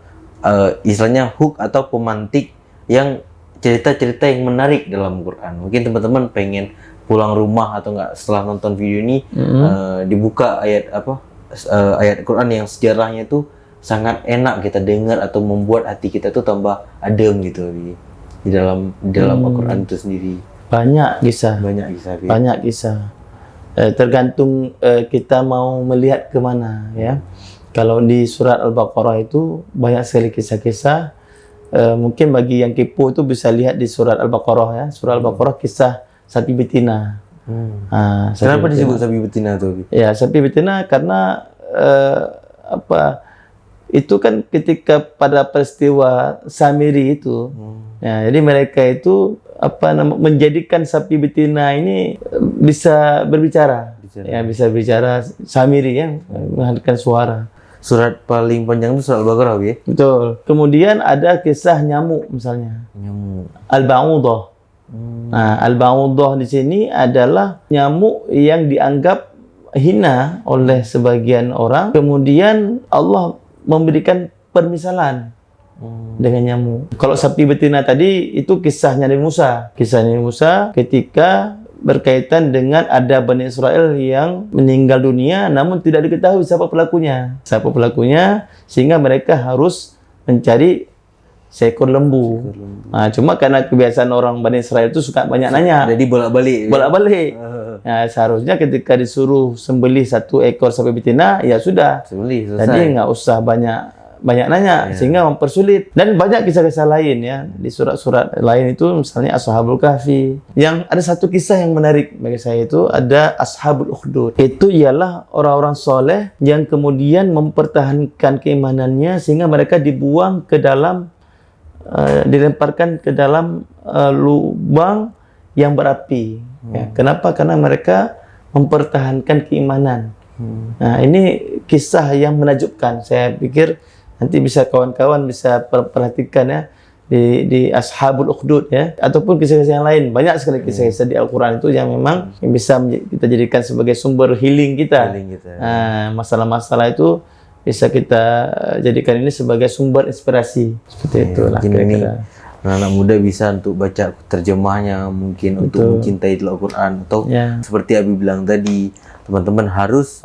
[SPEAKER 2] istilahnya hook atau pemantik yang cerita-cerita yang menarik dalam Al-Quran? Mungkin teman-teman pengen pulang rumah atau enggak setelah nonton video ini dibuka ayat ayat Quran yang sejarahnya itu sangat enak kita dengar atau membuat hati kita tuh tambah adem gitu di dalam Al-Quran itu sendiri.
[SPEAKER 1] Banyak kisah. Banyak kisah. Tergantung kita mau melihat kemana ya. Kalau di surat Al-Baqarah itu banyak sekali kisah-kisah. Mungkin bagi yang kepo itu bisa lihat di surat Al-Baqarah ya. Surat Al-Baqarah kisah sapi betina.
[SPEAKER 2] Kenapa disebut sapi betina tuh?
[SPEAKER 1] Ya, sapi betina karena itu kan ketika pada peristiwa Samiri itu. Ya, jadi mereka itu menjadikan sapi betina ini bisa berbicara. Ya, bisa bicara Samiri ya, menghadirkan suara.
[SPEAKER 2] Surat paling panjang itu surat Al-Baqarah ya?
[SPEAKER 1] Betul. Kemudian ada kisah nyamuk misalnya.
[SPEAKER 2] Nyamuk.
[SPEAKER 1] Al-Ba'udah. Nah, Al-Ba'udah di sini adalah nyamuk yang dianggap hina oleh sebagian orang. Kemudian Allah memberikan permisalan dengan nyamuk. Kalau sapi betina tadi itu kisahnya Nabi Musa. Kisah Nabi Musa ketika berkaitan dengan ada Bani Israel yang meninggal dunia namun tidak diketahui siapa pelakunya. Siapa pelakunya sehingga mereka harus mencari seekor lembu. Nah, cuma karena kebiasaan orang Bani Israel itu suka banyak nanya.
[SPEAKER 2] Jadi bolak-balik.
[SPEAKER 1] Nah, seharusnya ketika disuruh sembelih satu ekor sapi betina, ya sudah.
[SPEAKER 2] Sembelih, selesai.
[SPEAKER 1] Jadi nggak usah banyak nanya sehingga mempersulit. Dan banyak kisah-kisah lain ya di surat-surat lain itu misalnya Ashabul Kahfi. Yang ada satu kisah yang menarik bagi saya itu ada Ashabul Ukhdud. Itu ialah orang-orang soleh yang kemudian mempertahankan keimanannya sehingga mereka dibuang ke dalam dilemparkan ke dalam lubang yang berapi. Ya, kenapa? Karena mereka mempertahankan keimanan. Nah, ini kisah yang menakjubkan. Saya pikir nanti bisa kawan-kawan bisa perhatikan ya di Ashabul Ukhdud ya, ataupun kisah-kisah yang lain. Banyak sekali kisah-kisah di Al-Quran itu yang memang bisa kita jadikan sebagai sumber healing kita. Masalah-masalah itu bisa kita jadikan ini sebagai sumber inspirasi. Seperti itulah kira-kira.
[SPEAKER 2] Anak muda bisa untuk baca terjemahnya, mungkin untuk mencintai Al-Quran atau seperti Abi bilang tadi, teman-teman harus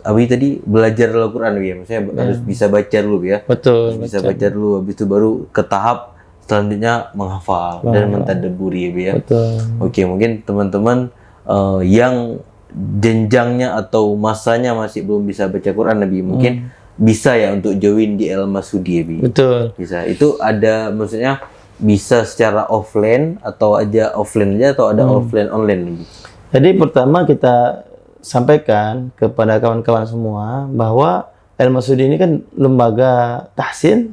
[SPEAKER 2] Abi tadi belajar Al-Quran ya, maksudnya harus bisa baca dulu ya.
[SPEAKER 1] Betul.
[SPEAKER 2] Bisa baca dulu, habis itu baru ke tahap selanjutnya menghafal dan mentadabburi ya.
[SPEAKER 1] Betul.
[SPEAKER 2] Oke, mungkin teman-teman yang jenjangnya atau masanya masih belum bisa baca Quran Nabi, mungkin bisa ya untuk join di Al-Masudi Nabi.
[SPEAKER 1] Betul.
[SPEAKER 2] Bisa. Itu ada maksudnya bisa secara offline atau offline aja atau ada offline online Nabi.
[SPEAKER 1] Jadi pertama kita sampaikan kepada kawan-kawan semua bahwa Al-Masudi ini kan lembaga tahsin,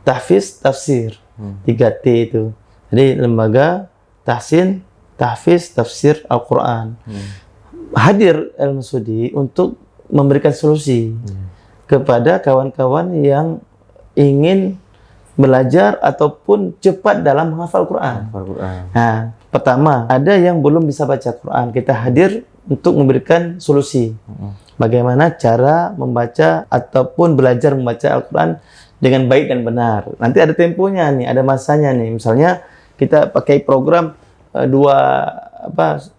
[SPEAKER 1] tahfiz, tafsir. 3T itu. Jadi lembaga tahsin, tahfiz, tafsir Al-Quran. Hadir Al-Masudi untuk memberikan solusi. kepada kawan-kawan yang ingin belajar ataupun cepat dalam menghafal Quran.
[SPEAKER 2] Al-Quran.
[SPEAKER 1] Nah, pertama, ada yang belum bisa baca Quran. Kita hadir untuk memberikan solusi. Bagaimana cara membaca ataupun belajar membaca Al-Quran dengan baik dan benar. Nanti ada temponya nih, ada masanya nih. Misalnya kita pakai program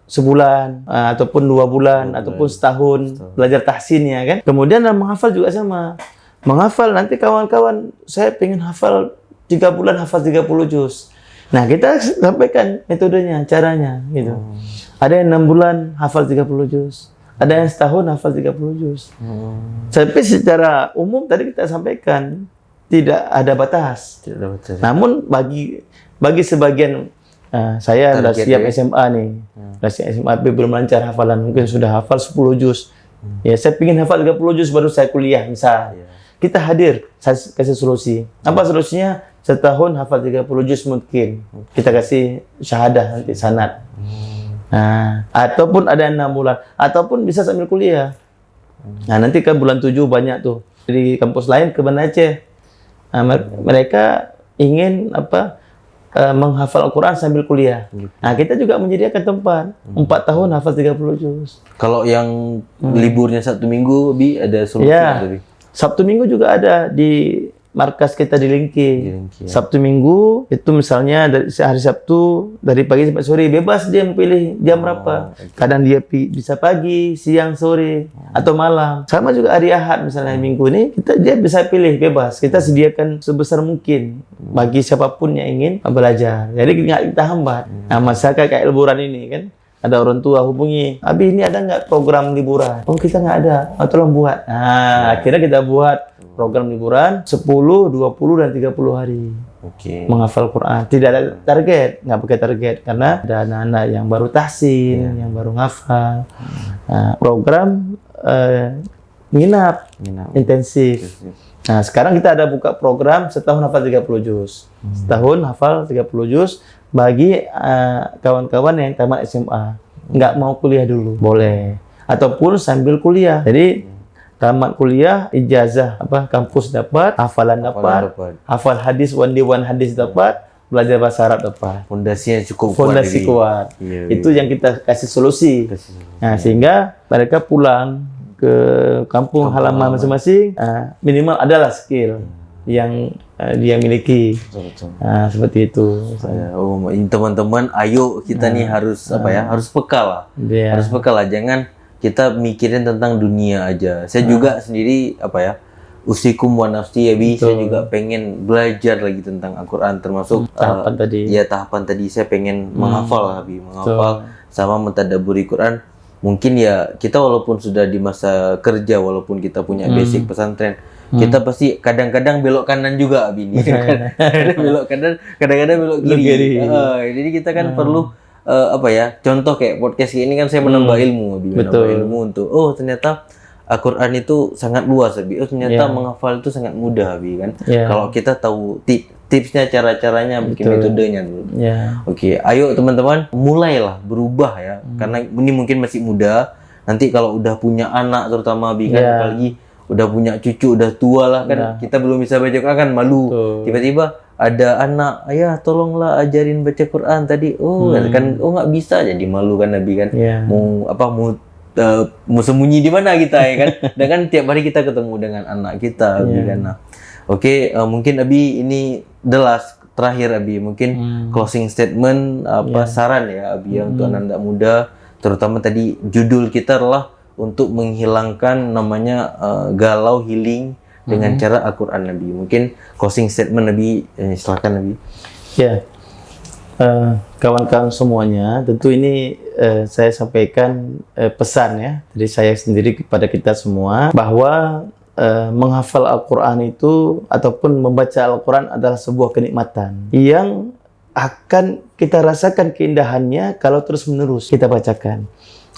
[SPEAKER 1] sebulan ataupun 2 bulan ataupun setahun belajar tahsin ya kan. Kemudian dalam menghafal juga sama. Menghafal nanti kawan-kawan saya pengen hafal 3 bulan hafal 30 juz. Nah, kita sampaikan metodenya, caranya gitu. Ada yang 6 bulan hafal 30 juz. Ada yang setahun hafal 30 juz. Tapi secara umum tadi kita sampaikan tidak ada batas.
[SPEAKER 2] Tidak ada batas.
[SPEAKER 1] Namun bagi sebagian saya sudah siap SMA nih. Sudah siap SMA tapi belum lancar hafalan. Mungkin sudah hafal 10 juz. Ya, saya ingin hafal 30 juz baru saya kuliah misal. Kita hadir, saya kasih solusi. Apa solusinya? Setahun hafal 30 juz mungkin. Kita kasih syahadah nanti sanad. Nah, ataupun ada 6 bulan ataupun bisa sambil kuliah. Nah, nanti kan bulan 7 banyak tuh di kampus lain ke Banda Aceh. Nah, mereka ingin menghafal Al-Quran sambil kuliah. Nah, kita juga menyediakan tempat 4 tahun hafal 30 juz.
[SPEAKER 2] Kalau yang liburnya Sabtu Minggu, Bi, ada solusi
[SPEAKER 1] Ya,
[SPEAKER 2] Bi?
[SPEAKER 1] Sabtu Minggu juga ada di markas kita di Lingki.
[SPEAKER 2] Ya.
[SPEAKER 1] Sabtu Minggu itu misalnya dari hari Sabtu dari pagi sampai sore bebas dia memilih jam berapa. Kadang dia bisa pagi, siang, sore atau malam. Sama juga hari Ahad misalnya Minggu ini dia bisa pilih bebas. Kita sediakan sebesar mungkin bagi siapapun yang ingin belajar. Jadi nggak kita hambat. Nah, masyarakat kayak liburan ini kan. Ada orang tua hubungi, Abi ini ada nggak program liburan? Oh, kita nggak ada, tolong buat. Nah, akhirnya kita buat program liburan 10, 20, dan 30 hari. Menghafal Quran. Tidak ada target, nggak pakai target. Karena ada anak-anak yang baru tahsin, yang baru ngafal. Nah, program nginap, intensif. Nah, sekarang kita ada buka program setahun hafal 30 juz. Setahun hafal 30 juz. Bagi kawan-kawan yang tamat SMA, nggak mau kuliah dulu, boleh. Ataupun sambil kuliah. Jadi tamat kuliah, ijazah kampus dapat, hafalan dapat, hafal hadis one hadis dapat, belajar bahasa Arab dapat.
[SPEAKER 2] Fondasinya cukup
[SPEAKER 1] Fondasi kuat.
[SPEAKER 2] Iya.
[SPEAKER 1] Itu yang kita kasih solusi. Nah, sehingga mereka pulang ke kampung halaman masing-masing, minimal adalah skill yang dia miliki. Nah, seperti itu.
[SPEAKER 2] Teman-teman, ayo kita nih harus harus peka lah. Harus peka lah, jangan kita mikirin tentang dunia aja. Saya juga sendiri usikum wa nafsi ya Bi, saya juga pengen belajar lagi tentang Al-Quran, termasuk tahapan tadi saya pengen menghafal lah Bi, menghafal sama mentadabburi Quran. Mungkin ya kita walaupun sudah di masa kerja, walaupun kita punya basic pesantren, kita pasti kadang-kadang belok kanan juga Abi nih. Belok kanan, kadang-kadang belok kiri. Jadi kita kan perlu contoh kayak podcast ini kan saya menambah ilmu Abi, menambah ilmu untuk ternyata Al-Quran itu sangat luas Abi. Ternyata menghafal itu sangat mudah Abi kan. Kalau kita tahu tipsnya, cara-caranya, bikin metodenya dulu. Oke, ayo teman-teman mulailah berubah ya. Karena ini mungkin masih muda. Nanti kalau udah punya anak terutama Abi kan, apalagi udah punya cucu, udah tua lah kan, kita belum bisa baca Quran kan malu. Tiba-tiba ada anak, ayah tolonglah ajarin baca Quran tadi. Kan nggak bisa, jadi malu kan Nabi kan. Mau sembunyi di mana kita ya kan? Dan kan tiap hari kita ketemu dengan anak kita Abi kan. Nah, mungkin Abi ini the last terakhir Abi, mungkin closing statement saran ya Abi untuk anak-anak muda, terutama tadi judul kita adalah untuk menghilangkan namanya galau healing dengan cara Al-Quran Nabi. Mungkin closing statement Nabi, silakan Nabi.
[SPEAKER 1] Ya, kawan-kawan semuanya, tentu ini saya sampaikan pesan ya dari saya sendiri kepada kita semua bahwa menghafal Al-Quran itu ataupun membaca Al-Quran adalah sebuah kenikmatan yang akan kita rasakan keindahannya kalau terus-menerus kita bacakan.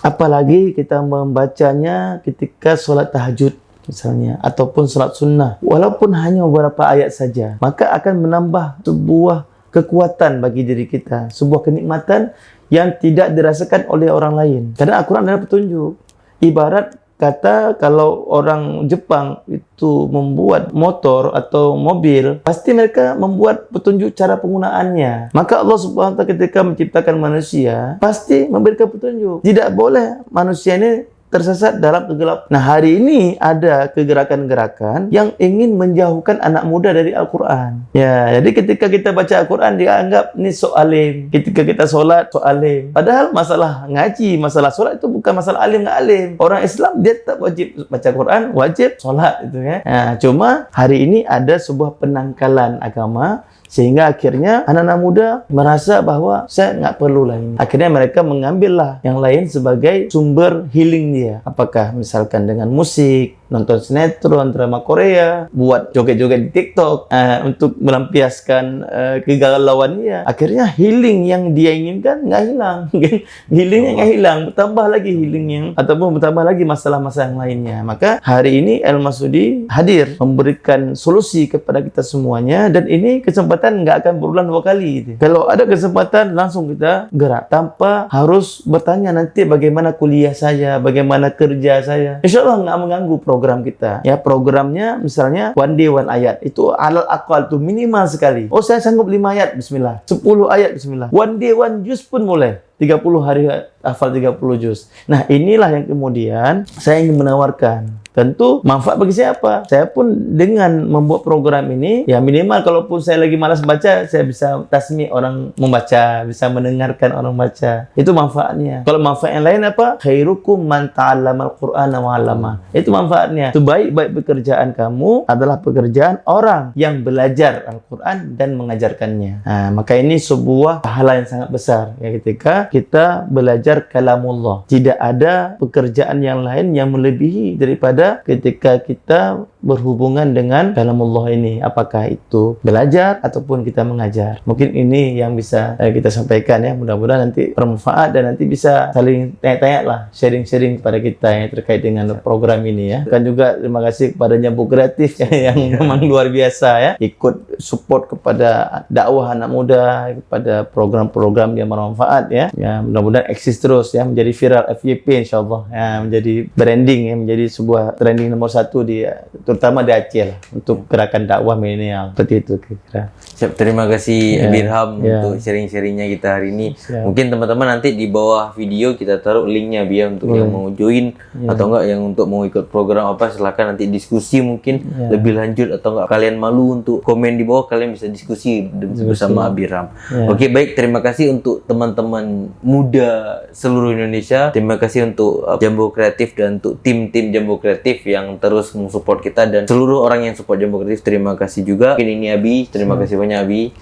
[SPEAKER 1] Apalagi kita membacanya ketika sholat tahajud misalnya, ataupun sholat sunnah. Walaupun hanya beberapa ayat saja, maka akan menambah sebuah kekuatan bagi diri kita. Sebuah kenikmatan yang tidak dirasakan oleh orang lain. Karena Al-Quran adalah petunjuk. Ibarat kata kalau orang Jepang itu membuat motor atau mobil, pasti mereka membuat petunjuk cara penggunaannya. Maka Allah Subhanahu wa taala ketika menciptakan manusia, pasti memberikan petunjuk. Tidak boleh manusia ini tersesat dalam kegelapan. Nah, hari ini ada kegerakan-gerakan yang ingin menjauhkan anak muda dari Al-Quran. Ya, jadi ketika kita baca Al-Quran dianggap ini sok alim. Ketika kita solat sok alim. Padahal masalah ngaji, masalah solat itu bukan masalah alim nggak alim. Orang Islam dia tetap wajib baca Quran, wajib solat itu ya. Nah, cuma hari ini ada sebuah penangkalan agama sehingga akhirnya anak-anak muda merasa bahwa saya nggak perlu lah ini. Akhirnya mereka mengambillah yang lain sebagai sumber healing dia. Apakah misalkan dengan musik, nonton sinetron, drama Korea, buat joget-joget di TikTok untuk melampiaskan kegalauan dia. Akhirnya healing yang dia inginkan nggak hilang. Healingnya nggak hilang, bertambah lagi healing yang ataupun bertambah lagi masalah-masalah yang lainnya. Maka hari ini El Masudi hadir memberikan solusi kepada kita semuanya, dan ini kesempatan nggak akan berulang 2 kali gitu. Kalau ada kesempatan langsung kita gerak tanpa harus bertanya nanti bagaimana kuliah saya, bagaimana kerja saya. Insya Allah nggak mengganggu program kita. Ya, programnya misalnya one day one ayat. Itu alal aqal tuh minimal sekali. Oh, saya sanggup 5 ayat, bismillah. 10 ayat, bismillah. One day one juz pun boleh. 30 hari hafal 30 juz. Nah, inilah yang kemudian saya ingin menawarkan. Tentu manfaat bagi siapa? Saya pun dengan membuat program ini, ya minimal kalaupun saya lagi malas baca, saya bisa tasmi orang membaca, bisa mendengarkan orang baca. Itu manfaatnya. Kalau manfaat yang lain apa? Khairukum man ta'allamal Qur'ana wa 'allama. Itu manfaatnya. Sebaik-baik pekerjaan kamu adalah pekerjaan orang yang belajar Al-Qur'an dan mengajarkannya. Nah, maka ini sebuah pahala yang sangat besar ya ketika kita belajar kalamullah. Tidak ada pekerjaan yang lain yang melebihi daripada ketika kita berhubungan dengan kalamullah ini, apakah itu belajar ataupun kita mengajar. Mungkin ini yang bisa kita sampaikan ya, mudah-mudahan nanti bermanfaat dan nanti bisa saling tanya-tanya lah, sharing-sharing kepada kita yang terkait dengan program ini ya. Dan juga terima kasih kepada Nyambung Kreatif ya, yang memang luar biasa ya, ikut support kepada dakwah anak muda, kepada program-program yang bermanfaat ya. Ya, mudah-mudahan eksis terus ya, menjadi viral FYP insyaallah ya, menjadi branding ya, menjadi sebuah trending nomor 1 di terutama di Aceh lah, untuk gerakan dakwah milenial. Seperti itu kira-kira.
[SPEAKER 2] Siap, terima kasih Birham untuk sharing-sharingnya kita hari ini. Mungkin teman-teman nanti di bawah video kita taruh linknya biar untuk yang mau join atau enggak yang untuk mau ikut program apa, silakan nanti diskusi mungkin lebih lanjut, atau enggak kalian malu untuk komen di bawah, kalian bisa diskusi bersama Birham. Oke, baik, terima kasih untuk teman-teman muda seluruh Indonesia. Terima kasih untuk Jambu Kreatif dan untuk tim-tim Jambu Kreatif yang terus mensupport kita, dan seluruh orang yang support Jambu Kreatif terima kasih juga. Mungkin ini Abi, terima kasih banyak Abi.